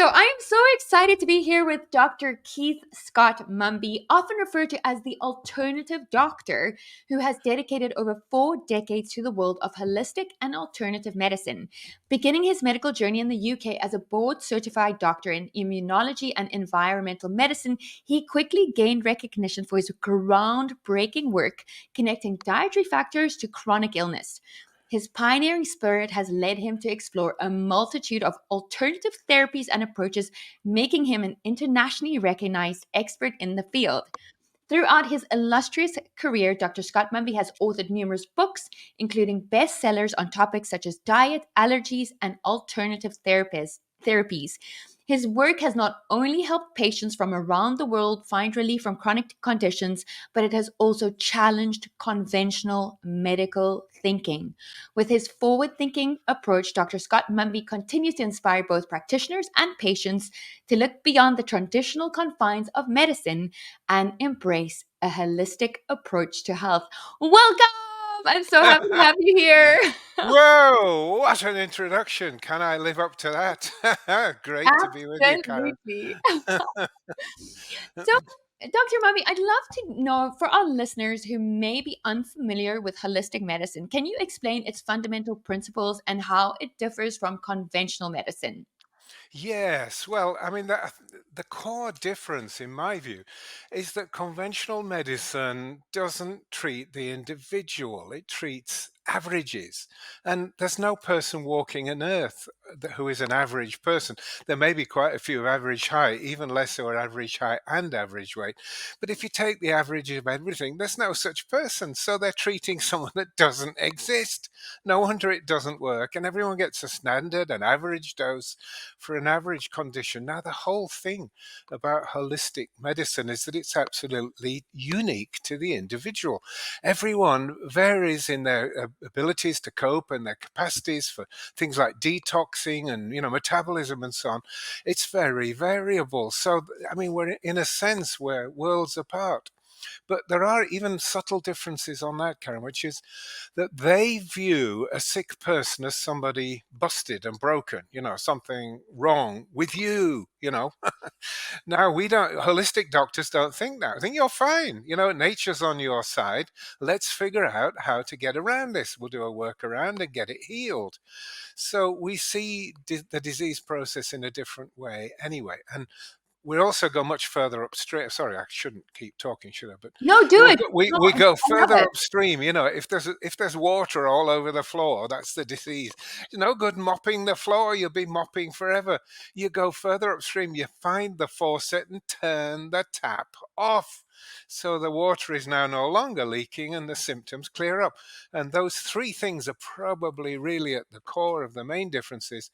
So I am so excited to be here with Dr. Keith Scott-Mumby, often referred to as the alternative doctor, who has dedicated over 4 decades to the world of holistic and alternative medicine. Beginning his medical journey in the UK as a board certified doctor in immunology and environmental medicine, he quickly gained recognition for his groundbreaking work connecting dietary factors to chronic illness. His pioneering spirit has led him to explore a multitude of alternative therapies and approaches, making him an internationally recognized expert in the field. Throughout his illustrious career, Dr. Scott-Mumby has authored numerous books, including bestsellers on topics such as diet, allergies, and alternative therapies. His work has not only helped patients from around the world find relief from chronic conditions, but it has also challenged conventional medical thinking. With his forward thinking approach, Dr. Scott-Mumby continues to inspire both practitioners and patients to look beyond the traditional confines of medicine and embrace a holistic approach to health. Welcome! I'm so happy to have you here. Whoa, what an introduction. Can I live up to that? Great to be with you, Karen. Absolutely. So, Dr. Mummy, I'd love to know for our listeners who may be unfamiliar with holistic medicine, can you explain its fundamental principles and how it differs from conventional medicine? Yes, well, I mean, the core difference, in my view, is that conventional medicine doesn't treat the individual, it treats averages. And there's no person walking on earth who is an average person. There may be quite a few of average height, even less who are average height and average weight. But if you take the average of everything, there's no such person. So they're treating someone that doesn't exist. No wonder it doesn't work. And everyone gets a standard, an average dose for an average condition. Now, the whole thing about holistic medicine is that it's absolutely unique to the individual. Everyone varies in their abilities to cope and their capacities for things like detoxing and metabolism and so on. It's very variable. So, I mean, we're in a sense we're worlds apart. But there are even subtle differences on that, Karen, which is that they view a sick person as somebody busted and broken, something wrong with you. Now, we don't, holistic doctors don't think that. I think you're fine. Nature's on your side. Let's figure out how to get around this. We'll do a workaround and get it healed. So we see the disease process in a different way anyway. And we also go much further upstream. Sorry, I shouldn't keep talking, should I? But No, do it. No, we go I love further it. upstream. If there's water all over the floor, that's the disease. No good mopping the floor. You'll be mopping forever. You go further upstream. You find the faucet and turn the tap off. So the water is now no longer leaking and the symptoms clear up. And those three things are probably really at the core of the main differences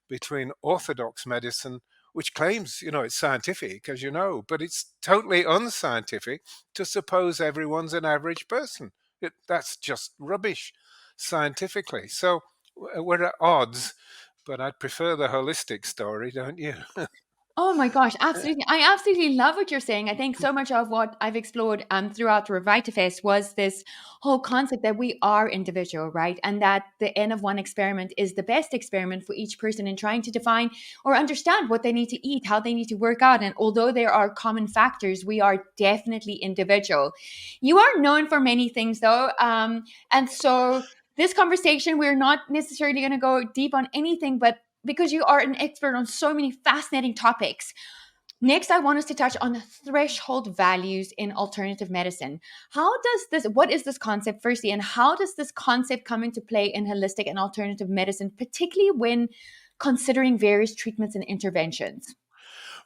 between orthodox medicine, which claims, it's scientific, as you know, but it's totally unscientific to suppose everyone's an average person. That's just rubbish scientifically. So we're at odds, but I'd prefer the holistic story, don't you? Oh my gosh, absolutely. I absolutely love what you're saying. I think so much of what I've explored throughout Revitafest was this whole concept that we are individual, right? And that the end of one experiment is the best experiment for each person in trying to define or understand what they need to eat, how they need to work out. And although there are common factors, we are definitely individual. You are known for many things though. And so this conversation, we're not necessarily going to go deep on anything, but because you are an expert on so many fascinating topics. Next, I want us to touch on threshold values in alternative medicine. What is this concept, firstly, and how does this concept come into play in holistic and alternative medicine, particularly when considering various treatments and interventions?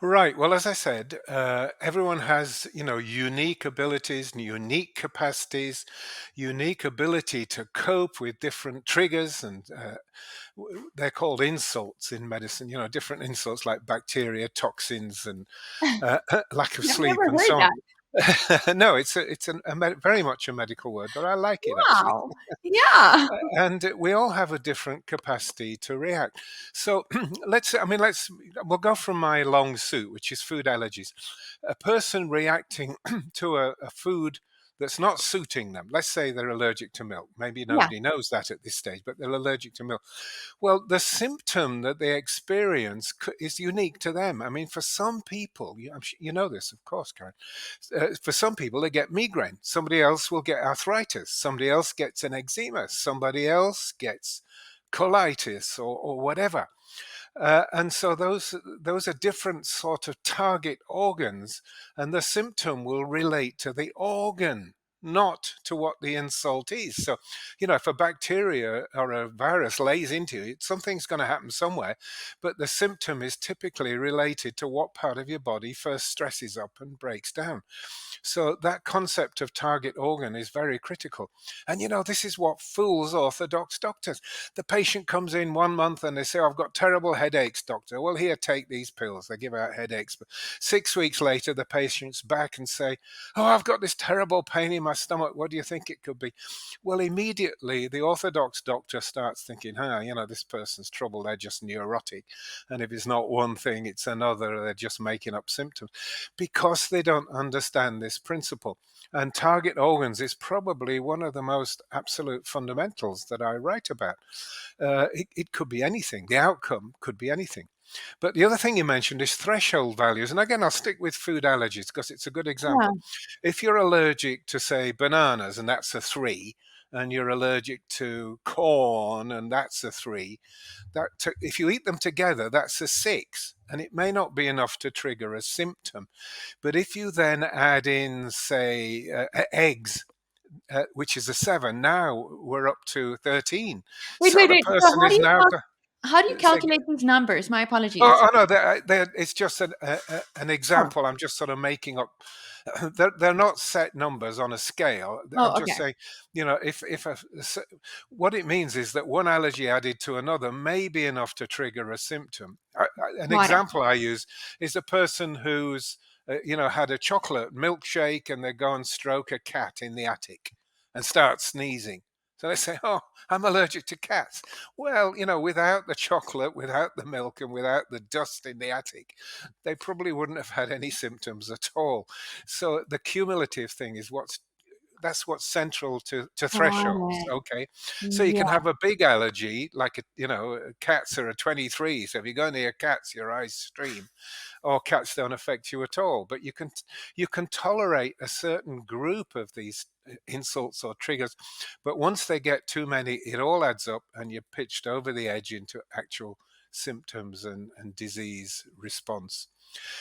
Right. Well, as I said, everyone has, unique abilities, unique capacities, unique ability to cope with different triggers, and they're called insults in medicine. Different insults like bacteria, toxins, and lack of I've sleep, never and heard so on. that. No, it's very much a medical word, but I like it actually. Wow. Yeah. And we all have a different capacity to react. So we'll go from my long suit, which is food allergies. A person reacting to a food that's not suiting them. Let's say they're allergic to milk. Maybe Yeah. nobody knows that at this stage, but they're allergic to milk. Well, the symptom that they experience is unique to them. I mean, for some people, you know this, of course, Karen. For some people, they get migraine. Somebody else will get arthritis. Somebody else gets an eczema. Somebody else gets colitis or whatever. And so those are different sort of target organs, and the symptom will relate to the organ, not to what the insult is. So, if a bacteria or a virus lays into it, something's going to happen somewhere, but the symptom is typically related to what part of your body first stresses up and breaks down. So that concept of target organ is very critical. And this is what fools orthodox doctors. The patient comes in 1 month and they say, I've got terrible headaches, doctor. Well, here, take these pills. They give out headaches. But 6 weeks later, the patient's back and say, oh, I've got this terrible pain in my stomach. What do you think it could be? Well, immediately the orthodox doctor starts thinking, this person's trouble. They're just neurotic. And if it's not one thing, it's another. They're just making up symptoms because they don't understand this principle. And target organs is probably one of the most absolute fundamentals that I write about. It could be anything. The outcome could be anything. But the other thing you mentioned is threshold values. And again, I'll stick with food allergies because it's a good Yeah. example. If you're allergic to, say, bananas, and that's a 3, and you're allergic to corn, and that's a 3, if you eat them together, that's a 6. And it may not be enough to trigger a symptom. But if you then add in, say, eggs, which is a 7, now we're up to 13. Wait, So wait, the wait. So person is now, how do you say, calculate these numbers? My apologies. oh no, it's just an Oh, example. I'm just sort of making up. They're not set numbers on a scale. I'm oh, just okay. saying, if what it means is that one allergy added to another may be enough to trigger a symptom. An Got it. example I use is a person who's had a chocolate milkshake and they go and stroke a cat in the attic and start sneezing. So they say, "Oh, I'm allergic to cats." Well, without the chocolate, without the milk, and without the dust in the attic, they probably wouldn't have had any symptoms at all. So the cumulative thing is that's what's central to Got thresholds. it. Okay, so you can Yeah. have a big allergy, like cats are a 23. So if you go near cats, your eyes stream, or cats don't affect you at all. But you can tolerate a certain group of these insults or triggers, but once they get too many, it all adds up, and you're pitched over the edge into actual symptoms and disease response.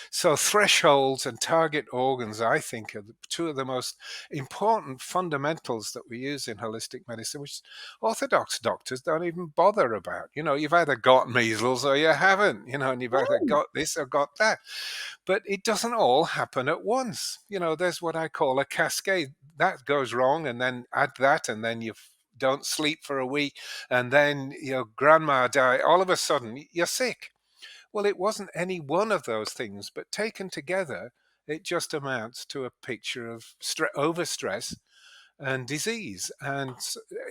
So thresholds and target organs, I think, are two of the most important fundamentals that we use in holistic medicine, which orthodox doctors don't even bother about. You've either got measles or you haven't, and you've either Hmm. got this or got that. But it doesn't all happen at once. There's what I call a cascade. That goes wrong, and then add that, and then you don't sleep for a week, and then your grandma died. All of a sudden, you're sick. Well, it wasn't any one of those things, but taken together, it just amounts to a picture of overstress and disease. And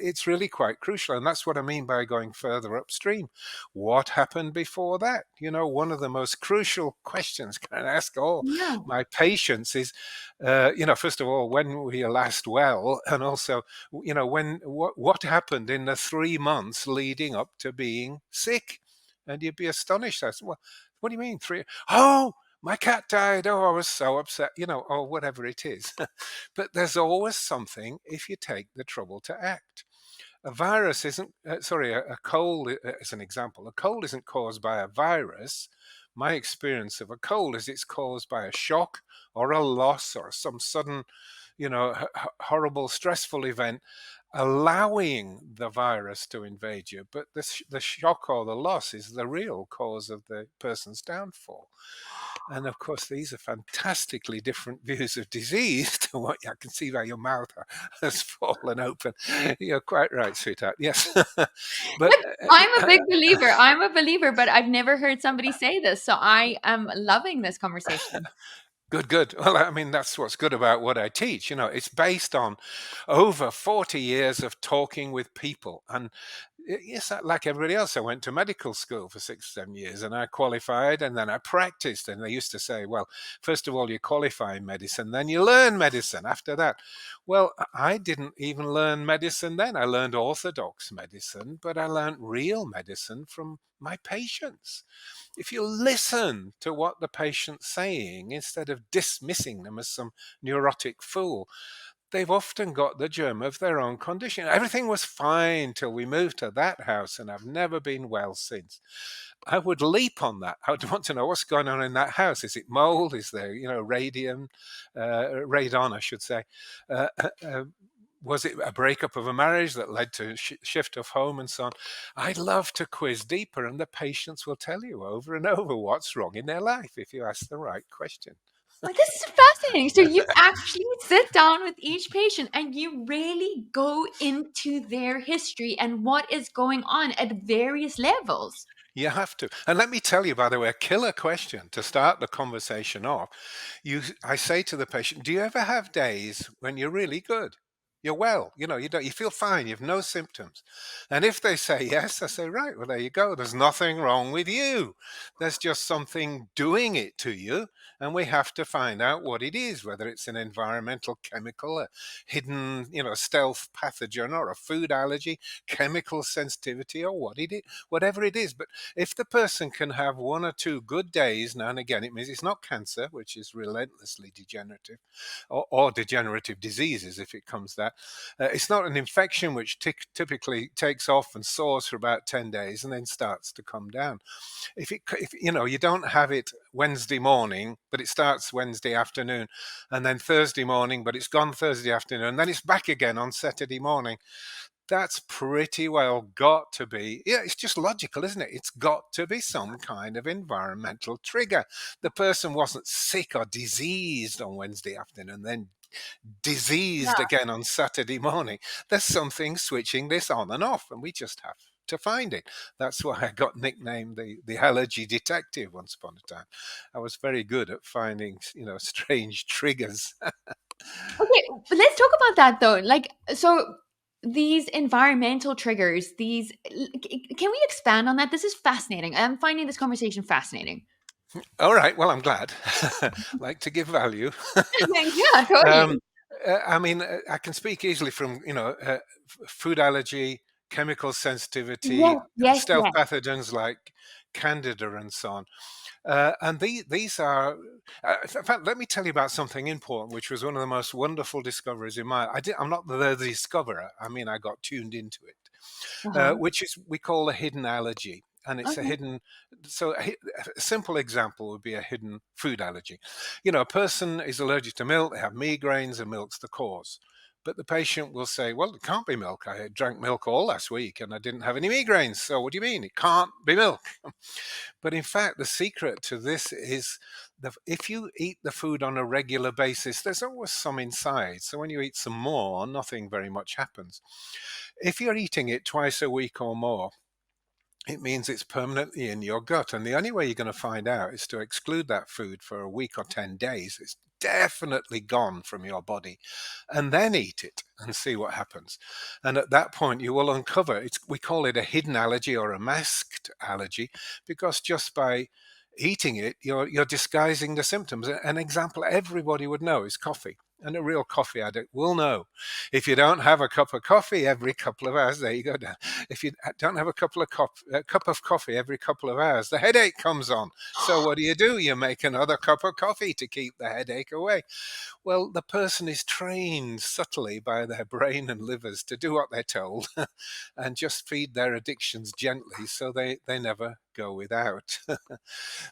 it's really quite crucial. And that's what I mean by going further upstream. What happened before that? One of the most crucial questions can I ask all Yeah. my patients is, first of all, when were you last well? And also, what happened in the 3 months leading up to being sick? And you'd be astonished. I said, well, what do you mean 3? Oh, my cat died. Oh, I was so upset, or whatever it is. But there's always something if you take the trouble to act. A virus isn't, sorry, a cold, as an example, a cold isn't caused by a virus. My experience of a cold is it's caused by a shock or a loss or some sudden, horrible, stressful event allowing the virus to invade you. But the shock or the loss is the real cause of the person's downfall. And of course, these are fantastically different views of disease to what I can see by your mouth has fallen open. You're quite right, sweetheart. Yes. But Look, I'm a big believer. I'm a believer, but I've never heard somebody say this. So I am loving this conversation. good, good. Well, I mean, that's what's good about what I teach. It's based on over 40 years of talking with people. And Yes, like everybody else, I went to medical school for 6, 7 years and I qualified and then I practiced. And they used to say, well, first of all, you qualify in medicine, then you learn medicine after that. Well, I didn't even learn medicine then. I learned orthodox medicine, but I learned real medicine from my patients. If you listen to what the patient's saying instead of dismissing them as some neurotic fool, they've often got the germ of their own condition. Everything was fine till we moved to that house, and I've never been well since. I would leap on that. I would want to know what's going on in that house. Is it mold? Is there, radium, radon, I should say? Uh, uh, uh, was it a breakup of a marriage that led to shift of home and so on? I'd love to quiz deeper, and the patients will tell you over and over what's wrong in their life if you ask the right question. Well, this is fascinating. So you actually sit down with each patient and you really go into their history and what is going on at various levels. You have to. And let me tell you, by the way, a killer question to start the conversation off. I say to the patient, do you ever have days when you're really good? You're well, you feel fine, you have no symptoms. And if they say yes, I say, right, well, there you go. There's nothing wrong with you. There's just something doing it to you. And we have to find out what it is, whether it's an environmental chemical, a hidden, stealth pathogen, or a food allergy, chemical sensitivity, or whatever it is. But if the person can have 1 or 2 good days now and again, it means it's not cancer, which is relentlessly degenerative, or degenerative diseases if it comes that. It's not an infection which typically takes off and soars for about 10 days and then starts to come down. If you don't have it Wednesday morning, but it starts Wednesday afternoon, and then Thursday morning, but it's gone Thursday afternoon, and then it's back again on Saturday morning, that's pretty well got to be, yeah, it's just logical, isn't it? It's got to be some kind of environmental trigger. The person wasn't sick or diseased on Wednesday afternoon, then diseased again on Saturday morning. There's something switching this on and off, and we just have to find it. That's why I got nicknamed the allergy detective once upon a time. I was very good at finding, strange triggers. Okay, but let's talk about that though. Like, so these environmental triggers, can we expand on that? This is fascinating. I'm finding this conversation fascinating. All right, well, I'm glad. Like to give value. Yeah, um, totally. I mean, I can speak easily from, food allergy, chemical sensitivity, Yes, yes, stealth yes. pathogens like candida and so on. And these are, in fact, let me tell you about something important, which was one of the most wonderful discoveries in I'm not the discoverer. I mean, I got tuned into it, Uh-huh. which is we call a hidden allergy. And it's a Okay. hidden, so a simple example would be a hidden food allergy. A person is allergic to milk, they have migraines, and milk's the cause. But the patient will say, well, it can't be milk. I drank milk all last week and I didn't have any migraines. So what do you mean? It can't be milk. But in fact, the secret to this is if you eat the food on a regular basis, there's always some inside. So when you eat some more, nothing very much happens. If you're eating it twice a week or more, it means it's permanently in your gut. And the only way you're going to find out is to exclude that food for a week or 10 days. It's definitely gone from your body, and then eat it and see what happens. And at that point, you will uncover we call it a hidden allergy or a masked allergy, because just by eating it, you're disguising the symptoms. An example everybody would know is coffee. And a real coffee addict will know if you don't have a cup of coffee every couple of hours, there you go. If you don't have a cup of coffee every couple of hours, the headache comes on. So what do? You make another cup of coffee to keep the headache away. Well, the person is trained subtly by their brain and livers to do what they're told and just feed their addictions gently so they never go without.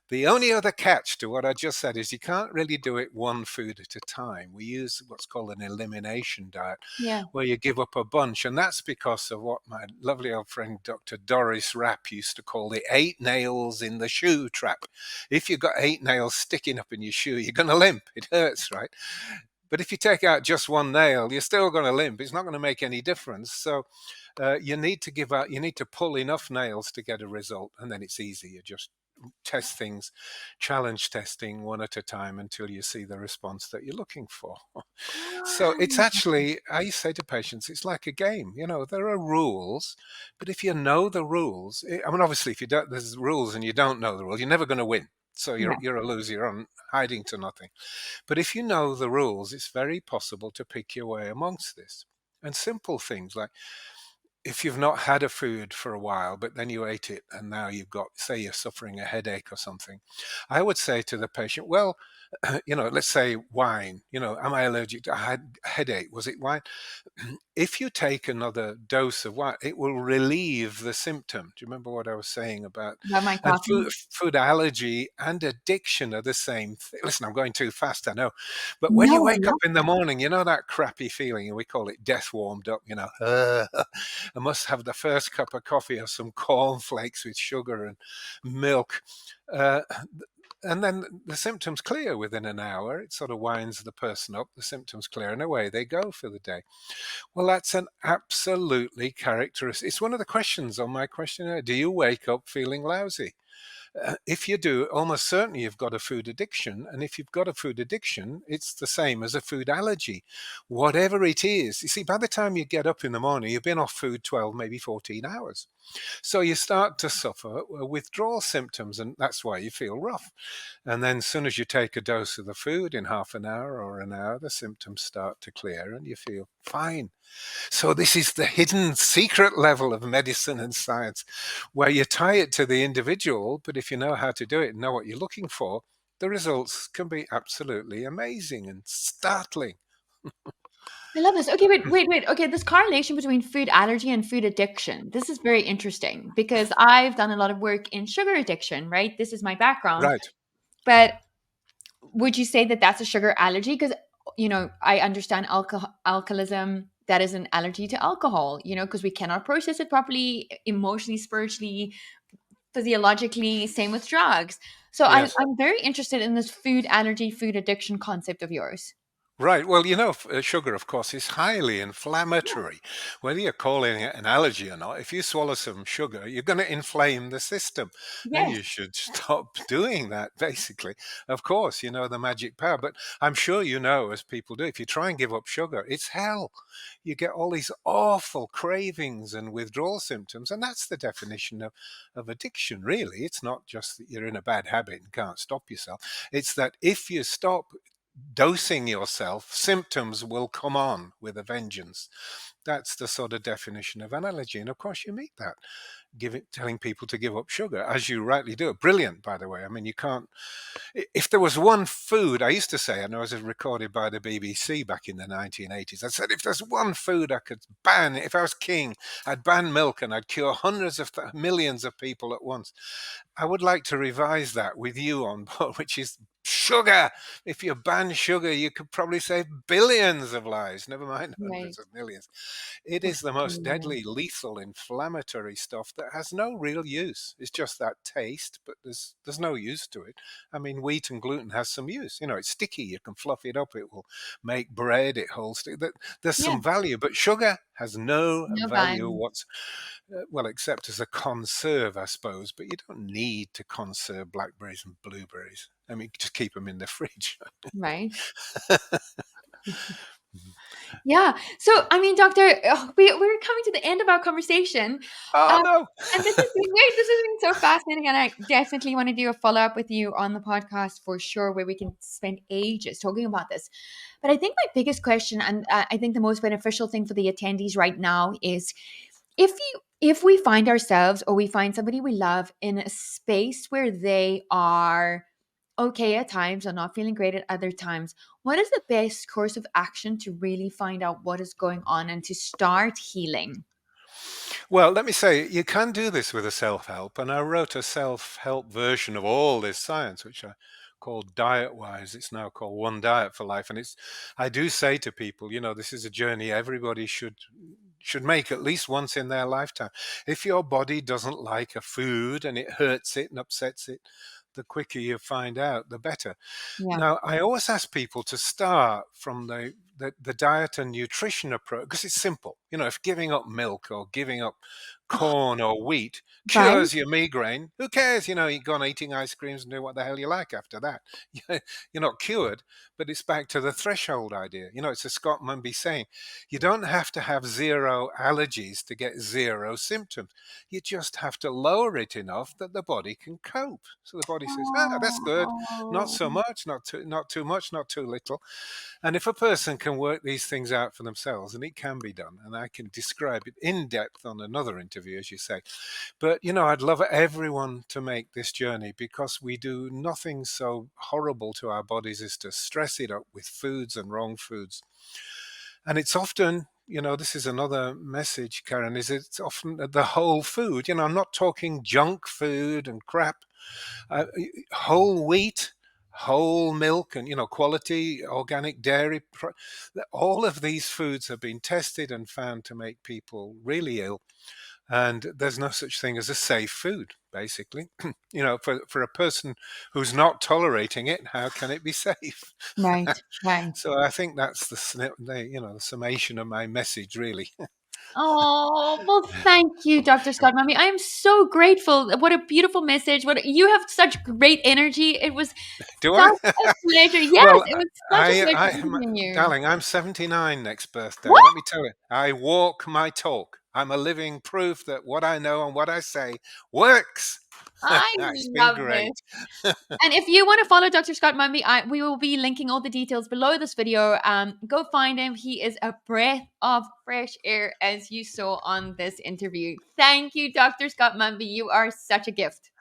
The only other catch to what I just said is you can't really do it one food at a time. We use what's called an elimination diet, Yeah. where you give up a bunch. And that's because of what my lovely old friend Dr. Doris Rapp used to call the 8 nails in the shoe trap. If you've got 8 nails sticking up in your shoe, you're going to limp. It hurts, right? But if you take out just one nail, you're still going to limp. It's not going to make any difference. So you need to pull enough nails to get a result, and then it's easy. You just test things, challenge testing one at a time until you see the response that you're looking for. So it's Ah, actually, I say to patients, it's like a game. There are rules, but if you know the rules, I mean, obviously, if you don't, there's rules and you don't know the rules, you're never going to win. So you're yeah. you're a loser. You're on hiding to nothing. But if you know the rules, it's very possible to pick your way amongst this. And simple things like if you've not had a food for a while, but then you ate it and now you've got, say, you're suffering a headache or something, I would say to the patient, well, let's say wine, am I allergic to, I had a headache, was it wine? If you take another dose of wine, it will relieve the symptom. Do you remember what I was saying about? About my And coffee? food allergy and addiction are the same thing. Listen, I'm going too fast, I know. But when you No, I wake up love in the that. morning, that crappy feeling, and we call it death warmed up, I must have the first cup of coffee or some cornflakes with sugar and milk. Uh, and then the symptoms clear within an hour. It sort of winds the person up, the symptoms clear, and away they go for the day. Well, that's an absolutely characteristic. It's one of the questions on my questionnaire. Do you wake up feeling lousy? If you do, almost certainly you've got a food addiction. And if you've got a food addiction, it's the same as a food allergy. Whatever it is, you see, by the time you get up in the morning, you've been off food 12, maybe 14 hours. So you start to suffer withdrawal symptoms, and that's why you feel rough. And then as soon as you take a dose of the food in half an hour or an hour, the symptoms start to clear and you feel fine. So this is the hidden secret level of medicine and science, where you tie it to the individual, but if you know how to do it and know what you're looking for, the results can be absolutely amazing and startling. I love this. Okay, wait, wait, wait. Okay, this correlation between food allergy and food addiction. This is very interesting because I've done a lot of work in sugar addiction, right? This is my background. Right. But would you say that that's a sugar allergy? Because, I understand alcoholism, that is an allergy to alcohol, because we cannot process it properly, emotionally, spiritually, physiologically, same with drugs. So Yes. I'm very interested in this food allergy, food addiction concept of yours. Right. Well, sugar, of course, is highly inflammatory. Whether you're calling it an allergy or not, if you swallow some sugar, you're going to inflame the system. And Yes. you should stop doing that, basically. Of course, you know the magic power. But I'm sure you know, as people do, if you try and give up sugar, it's hell. You get all these awful cravings and withdrawal symptoms. And that's the definition of addiction, really. It's not just that you're in a bad habit and can't stop yourself. It's that if you stop dosing yourself, symptoms will come on with a vengeance. That's the sort of definition of an allergy. And of course, you meet that, telling people to give up sugar, as you rightly do. Brilliant, by the way. I mean, you can't. If there was one food, I used to say, and I was recorded by the BBC back in the 1980s, I said, if there's one food I could ban, if I was king, I'd ban milk and I'd cure hundreds of millions of people at once. I would like to revise that with you on board, which is sugar. If you ban sugar, you could probably save billions of lives, never mind Right. hundreds of millions. It That's is the so most nice. deadly, lethal, inflammatory stuff that has no real use. It's just that taste, but there's no use to it. I mean, wheat and gluten has some use. It's sticky. You can fluff it up. It will make bread. It holds. There's Yeah. some value, but sugar has no No value value. whatsoever. Well, except as a conserve, I suppose. But you don't need to conserve blackberries and blueberries. I mean, just keep them in the fridge. Right. Yeah. So, I mean, Doctor, we're coming to the end of our conversation. Oh Um, no! and this has been great. This has been so fascinating. And I definitely want to do a follow up with you on the podcast for sure, where we can spend ages talking about this. But I think my biggest question, and I think the most beneficial thing for the attendees right now is if we find ourselves or we find somebody we love in a space where they are okay at times or not feeling great at other times, what is the best course of action to really find out what is going on and to start healing? Well, let me say, you can do this with a self-help, and I wrote a self-help version of all this science, which I called Diet Wise. It's now called One Diet for Life, and I do say to people, this is a journey everybody should make at least once in their lifetime. If your body doesn't like a food and it hurts it and upsets it, the quicker you find out, the better. Yeah. Now, I always ask people to start from the diet and nutrition approach because it's simple. If giving up milk or giving up corn or wheat Right. cures your migraine. Who cares? You go on eating ice creams and do what the hell you like after that. You're not cured, but it's back to the threshold idea. It's a Scott-Mumby saying. You don't have to have zero allergies to get zero symptoms. You just have to lower it enough that the body can cope. So the body says, that's good. Not Oh, so much, not too much, not too little. And if a person can work these things out for themselves, and it can be done, and I can describe it in depth on another interview, as you say. But, I'd love everyone to make this journey because we do nothing so horrible to our bodies as to stress it up with foods and wrong foods. And it's often, this is another message, Karen, is it's often the whole food. I'm not talking junk food and crap. Whole wheat, whole milk, and quality organic dairy. All of these foods have been tested and found to make people really ill, and there's no such thing as a safe food. Basically, for a person who's not tolerating it, how can it be safe? right, right. So I think that's the summation of my message, really. Oh, well, thank you, Dr. Scott Mummy. I am so grateful. What a beautiful message. You have such great energy. It was Do such I? a pleasure. Yes, Well, it was such a I, pleasure I, my, interviewing you. darling, I'm 79 next birthday. What? Let me tell you, I walk my talk. I'm a living proof that what I know and what I say works. I It's been love this. great. And if you want to follow Dr. Scott Mumby, we will be linking all the details below this video. Go find him. He is a breath of fresh air, as you saw on this interview. Thank you, Dr. Scott Mumby. You are such a gift.